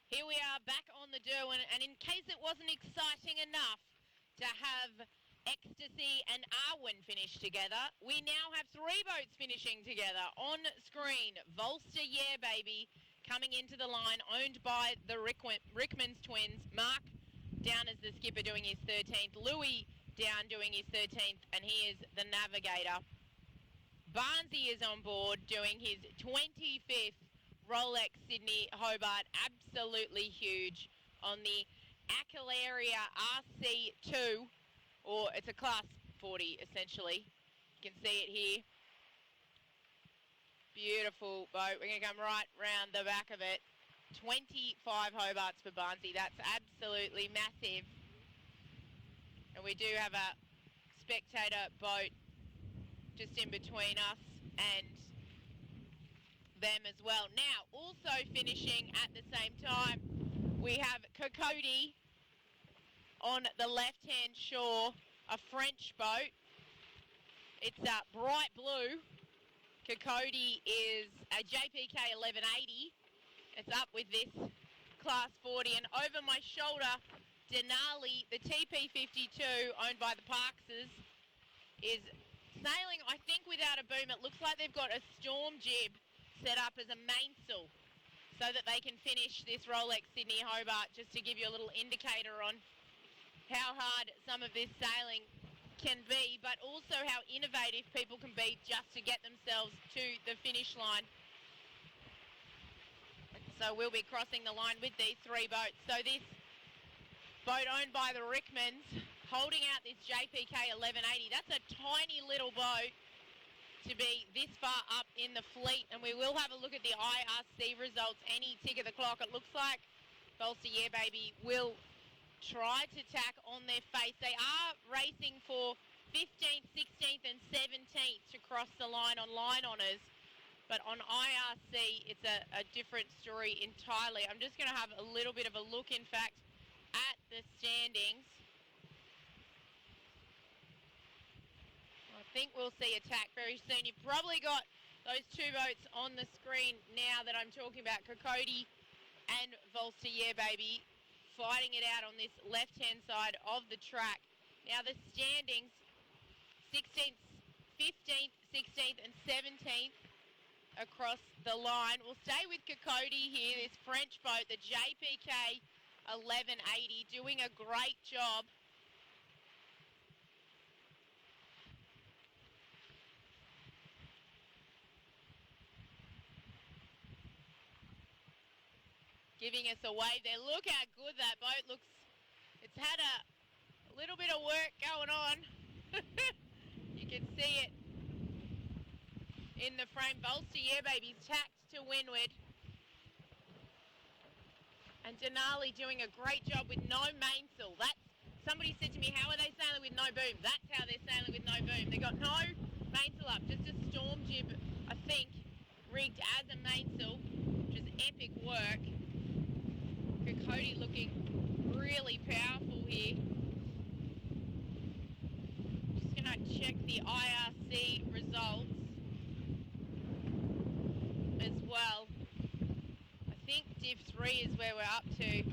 Here we are back on the Derwent, and in case it wasn't exciting enough to have Ecstasy and Arwen finish together, we now have three boats finishing together on screen. Voltstar, yeah baby, coming into the line, owned by the Rickmans twins. Mark down as the skipper doing his 13th. Louis down doing his 13th, and he is the navigator. Barnsey is on board doing his 25th Rolex Sydney Hobart, absolutely huge, on the Acalaria RC2, or it's a class 40 essentially. You can see it here. Beautiful boat. We're going to come right round the back of it. 25 Hobarts for Barnsey. That's absolutely massive. And we do have a spectator boat just in between us and them as well. Now, also finishing at the same time, we have Cocody on the left-hand shore, a French boat. It's bright blue. Cocody is a JPK 1180. It's up with this class 40, and over my shoulder, Denali, the TP52, owned by the Parkses, is sailing, I think, without a boom. It looks like they've got a storm jib set up as a mainsail so that they can finish this Rolex Sydney Hobart, just to give you a little indicator on how hard some of this sailing can be, but also how innovative people can be just to get themselves to the finish line. So we'll be crossing the line with these three boats. So this boat owned by the Rickmans, holding out this JPK 1180. That's a tiny little boat to be this far up in the fleet, and we will have a look at the IRC results any tick of the clock. It looks like Voltstar, yeah baby, will try to tack on their face. They are racing for 15th, 16th and 17th to cross the line on line honours, but on IRC it's a different story entirely. I'm just going to have a little bit of a look, in fact, at the standings. I think we'll see a tack very soon. You've probably got those two boats on the screen now that I'm talking about, Cocody and Voltstar, yeah baby, fighting it out on this left-hand side of the track. Now the standings, 16th, 15th, 16th and 17th across the line. We'll stay with Cocody here, this French boat, the JPK 1180, doing a great job. Giving us a wave there. Look how good that boat looks. It's had a little bit of work going on. You can see it in the frame. Voltstar, yeah baby's tacked to windward. And Denali doing a great job with no mainsail. Somebody said to me, how are they sailing with no boom? That's how they're sailing with no boom. They got no mainsail up, just a storm jib, I think, rigged as a mainsail, which is epic work. Cocody looking really powerful here. Just going to check the IRC results as well. I think Div 3 is where we're up to.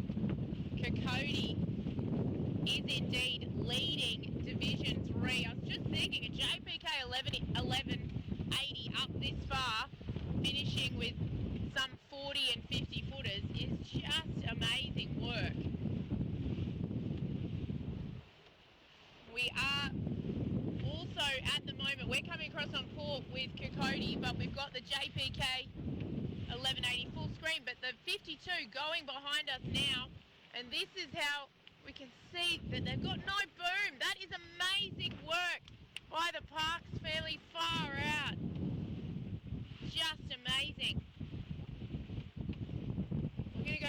Cocody is indeed leading Division 3. I was just thinking, a JPK 1180 up this far, finishing with some 40 and 50 footers, is just amazing work. We are also, at the moment, we're coming across on port with Cocody, but we've got the JPK 1180 full screen, but the 52 going behind us now, and this is how we can see that they've got no boom. That is amazing work by the Parks, fairly far out. Just amazing. We're going to go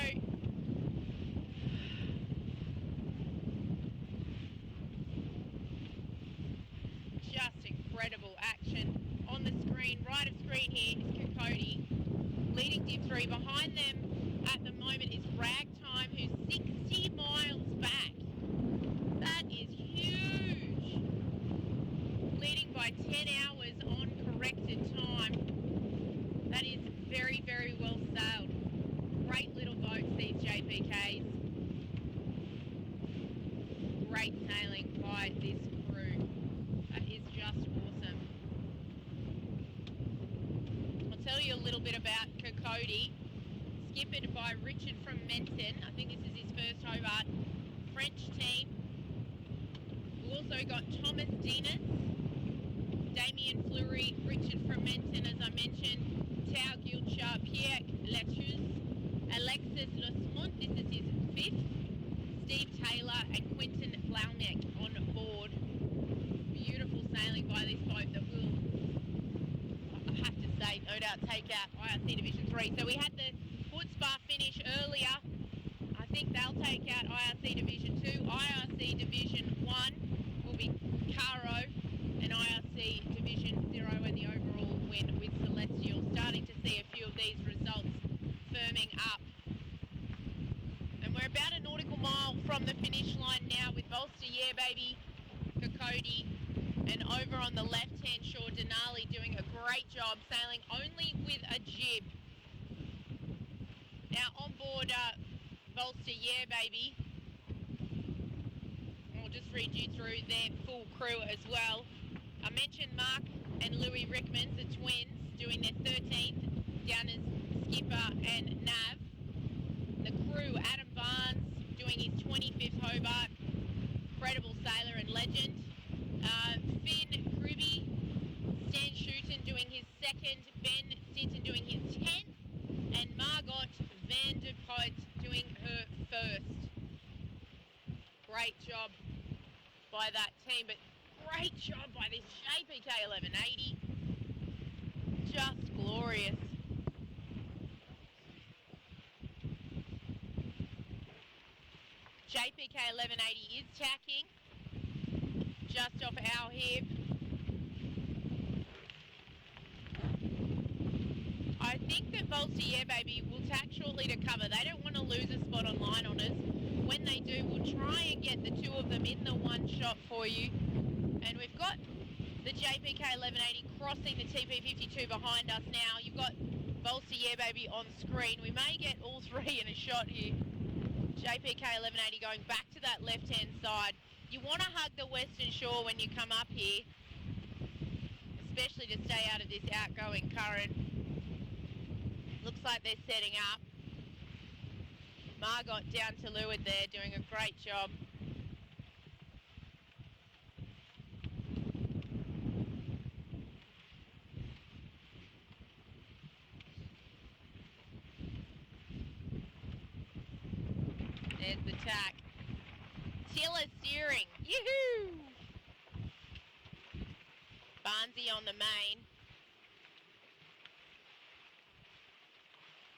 just incredible action on the screen. Right of screen here is Cocody, leading Div 3. Behind them at the moment is Ragtime, who's 60 miles back. That is huge. Leading by 10 hours on corrected time. That is very, very well sailed. Great little boats, these JP congratulate this crew. That is just awesome. I'll tell you a little bit about Cocody, skippered by Richard from Menton. I think this is his first Hobart. French team. We've also got Thomas Dinas, Damien Fleury, Richard from Menton, as I mentioned, Tao Gilcher, Pierre Letuz, Alexis Losmont, this is his fifth, Steve Taylor and Quentin Flauneck on board. Beautiful sailing by this boat that will, I have to say, no doubt take out IRC Division 3. So we had the Voltstar finish earlier. I think they'll take out IRC Division 2. IRC Division 1 will be Caro, and IRC Division 0 and the overall win with Celestial. Starting to see a few of these results firming up. And we're about a nautical mile from the finish line now with Voltstar, yeah baby, Cocody, and over on the left-hand shore, Denali doing a great job sailing only with a jib. Now on board Voltstar, yeah baby, I'll just read you through their full crew as well. I mentioned Mark and Louis Rickmans, the twins, doing their 13th, down as skipper and nav. The crew, Adam Barnes, doing his 25th Hobart, incredible sailor and legend. Finn Kribbe, Stan Shooten doing his second, Ben Stinton doing his 10th, and Margot van der Poot doing her first. Great job by that team, but great job by this JPK 1180. Just glorious. JPK 1180 is tacking just off our hip. I think that Voltstar, yeah baby, will tack shortly to cover. They don't want to lose a spot on line on us. When they do, we'll try and get the two of them in the one shot for you. And we've got the JPK 1180 crossing the TP52 behind us now. You've got Voltstar, yeah baby, on screen. We may get all three in a shot here. JPK 1180 going back to that left-hand side. You want to hug the western shore when you come up here, especially to stay out of this outgoing current. Looks like they're setting up. Margot down to leeward there, doing a great job. There's the tack. Tiller steering. Yoo-hoo! Barnesy on the main.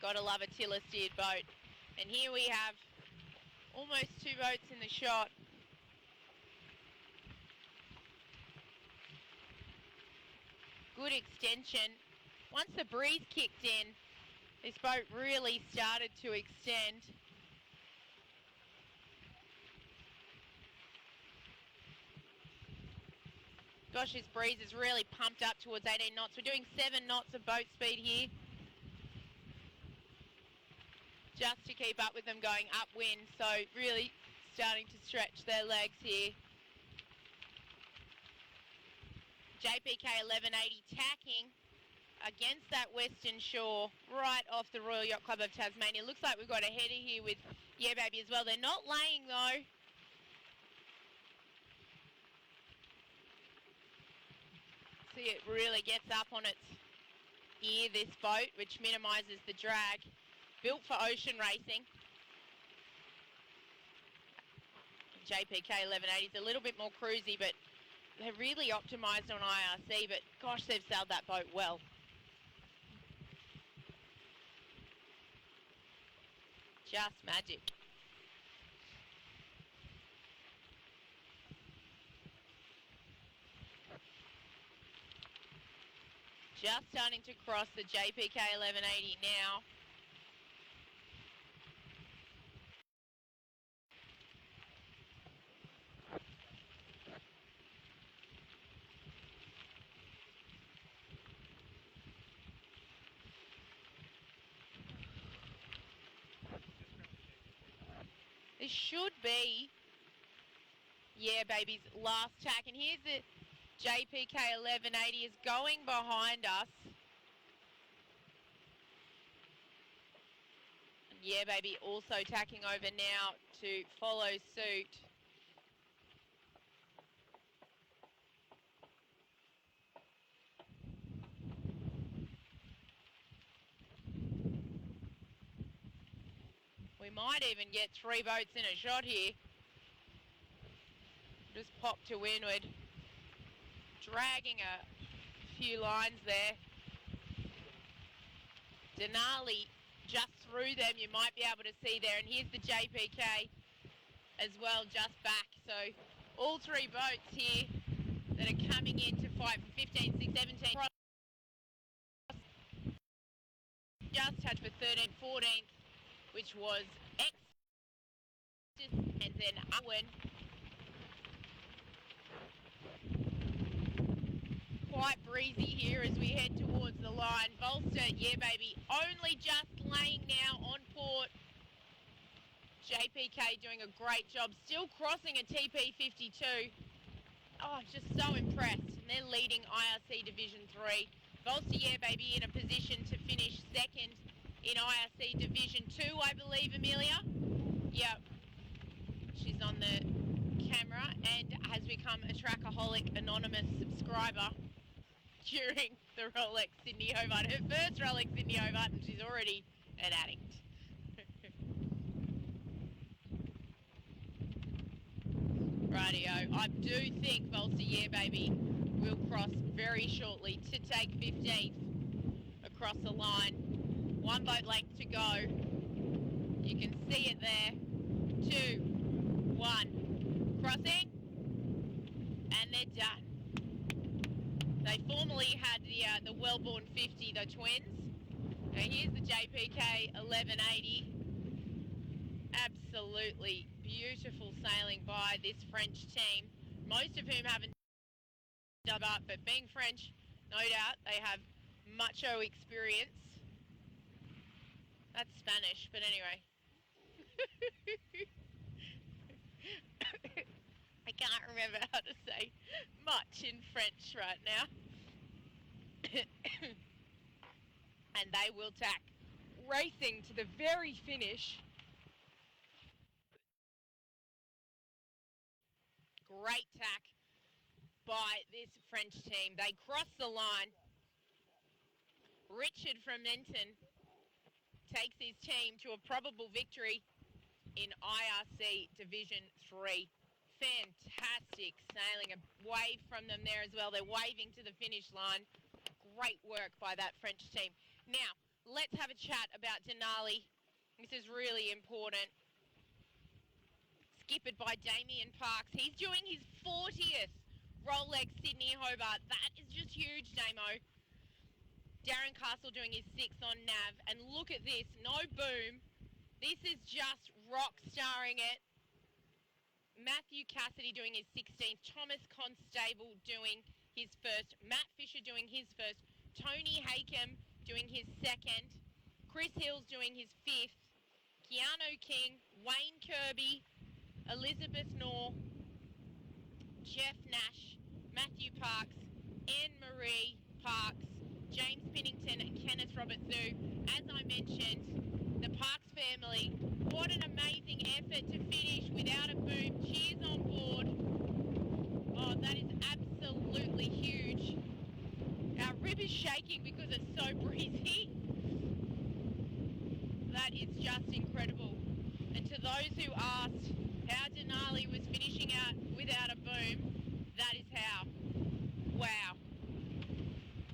Gotta love a tiller steered boat. And here we have almost two boats in the shot. Good extension. Once the breeze kicked in, this boat really started to extend. Gosh, this breeze is really pumped up towards 18 knots. We're doing 7 knots of boat speed here, just to keep up with them going upwind. So really starting to stretch their legs here. JPK 1180 tacking against that western shore, right off the Royal Yacht Club of Tasmania. Looks like we've got a header here with Yeah Baby as well. They're not laying though. See, it really gets up on its ear, this boat, which minimises the drag. Built for ocean racing. JPK 1180 is a little bit more cruisy, but they're really optimised on IRC, but gosh, they've sailed that boat well. Just magic. Just starting to cross the JPK 1180 now. This should be, Yeah Baby's last tack. And here's the JPK 1180 is going behind us. Yeah Baby also tacking over now to follow suit. We might even get 3 boats in a shot here. Just pop to windward. Dragging a few lines there. Denali just through them, you might be able to see there. And here's the JPK as well, just back. So all 3 boats here that are coming in to fight for 15, 16, 17. Just touched for 13th, 14th, which was X. And then Owen. Quite breezy here as we head towards the line. Voltstar, yeah baby, only just laying now on port. JPK doing a great job, still crossing a TP 52. Oh, just so impressed. And they're leading IRC Division 3. Voltstar, yeah baby, in a position to finish second in IRC Division 2, I believe, Amelia. Yep. She's on the camera and has become a Trackaholic Anonymous subscriber during the Rolex Sydney Hobart. Her first Rolex Sydney Hobart, and she's already an addict. Rightio. I do think Voltstar, yeah baby, will cross very shortly to take 15th across the line. 1 boat length to go. You can see it there. 2, 1. Crossing. And they're done. They formerly had the Wellborn 50, the twins. Now here's the JPK 1180. Absolutely beautiful sailing by this French team, most of whom haven't done up, but being French, no doubt they have macho experience. That's Spanish, but anyway. I can't remember how to say much in French right now. And they will tack, racing to the very finish. Great tack by this French team. They cross the line. Richard from Menton takes his team to a probable victory in IRC Division 3. Fantastic sailing. A wave from them there as well. They're waving to the finish line. Great work by that French team. Now, let's have a chat about Denali. This is really important. Skippered by Damien Parks. He's doing his 40th Rolex Sydney Hobart. That is just huge, Damo. Darren Castle doing his 6th on nav. And look at this, no boom. This is just rock starring it. Matthew Cassidy doing his 16th. Thomas Constable doing his 1st. Matt Fisher doing his 1st. Tony Hakem doing his 2nd. Chris Hills doing his 5th. Keanu King, Wayne Kirby, Elizabeth Knorr, Jeff Nash, Matthew Parks, Anne-Marie Parks, James Pinnington and Kenneth Roberts-Zoo. As I mentioned, the Parks family, what an amazing effort to finish without a boom. Cheers on board. Oh, that is absolutely huge. Our rib is shaking because it's so breezy. That is just incredible. And to those who asked how Denali was finishing out without a boom, that is how. Wow.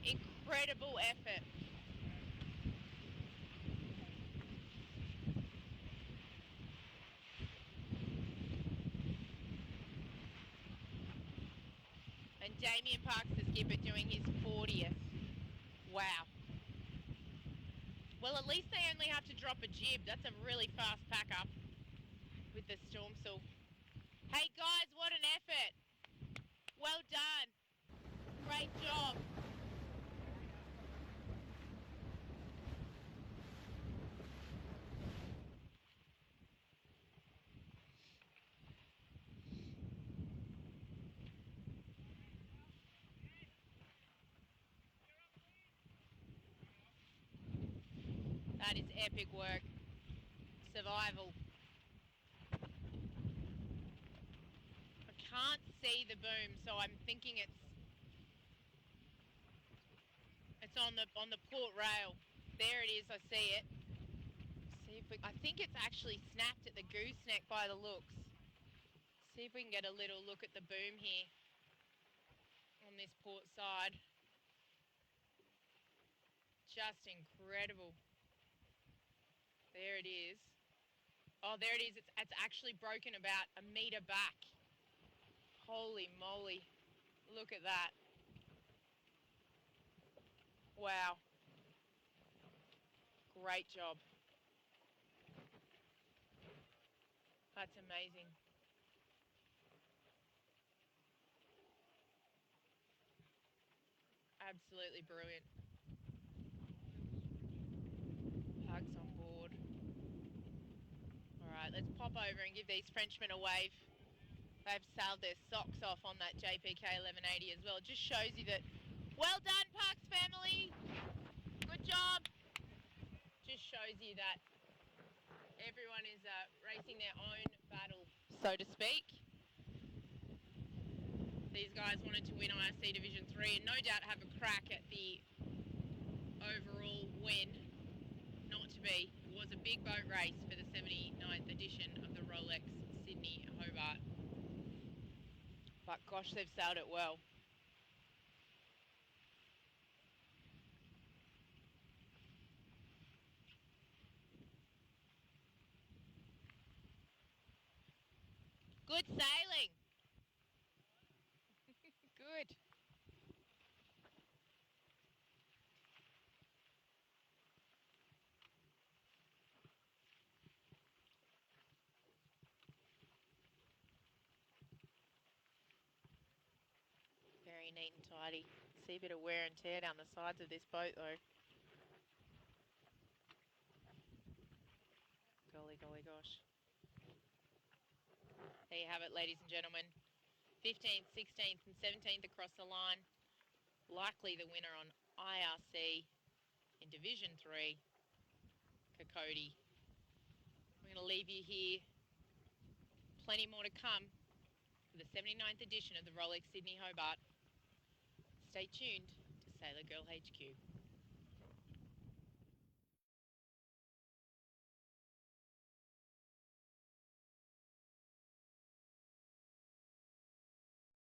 Incredible effort. And Damien Parks, the skipper, doing his 40th. Wow. Well, at least they only have to drop a jib. That's a really fast pack up with the Stormsail. Hey guys, what an effort. Well done. Great job. That is epic work. Survival. I can't see the boom, so I'm thinking it's on the port rail. There it is, I see it. See if I think it's actually snapped at the gooseneck by the looks. See if we can get a little look at the boom here on this port side. Just incredible. There it is. Oh, there it is. It's actually broken about a metre back. Holy moly. Look at that. Wow. Great job. That's amazing. Absolutely brilliant. Hugs on board. All right, let's pop over and give these Frenchmen a wave. They've sailed their socks off on that JPK 1180 as well. It just shows you that, well done, Parks family. Good job. Just shows you that everyone is racing their own battle, so to speak. These guys wanted to win IRC Division 3 and no doubt have a crack at the overall win. Not to be. It was a big boat race for the 79th edition of the Rolex Sydney Hobart. But gosh, they've sailed it well. Good sailing. Good. Very neat and tidy. See a bit of wear and tear down the sides of this boat though. Golly, golly, gosh. There you have it, ladies and gentlemen. 15th, 16th and 17th across the line. Likely the winner on IRC in Division 3, Cocody. We're going to leave you here. Plenty more to come for the 79th edition of the Rolex Sydney Hobart. Stay tuned to Sailor Girl HQ.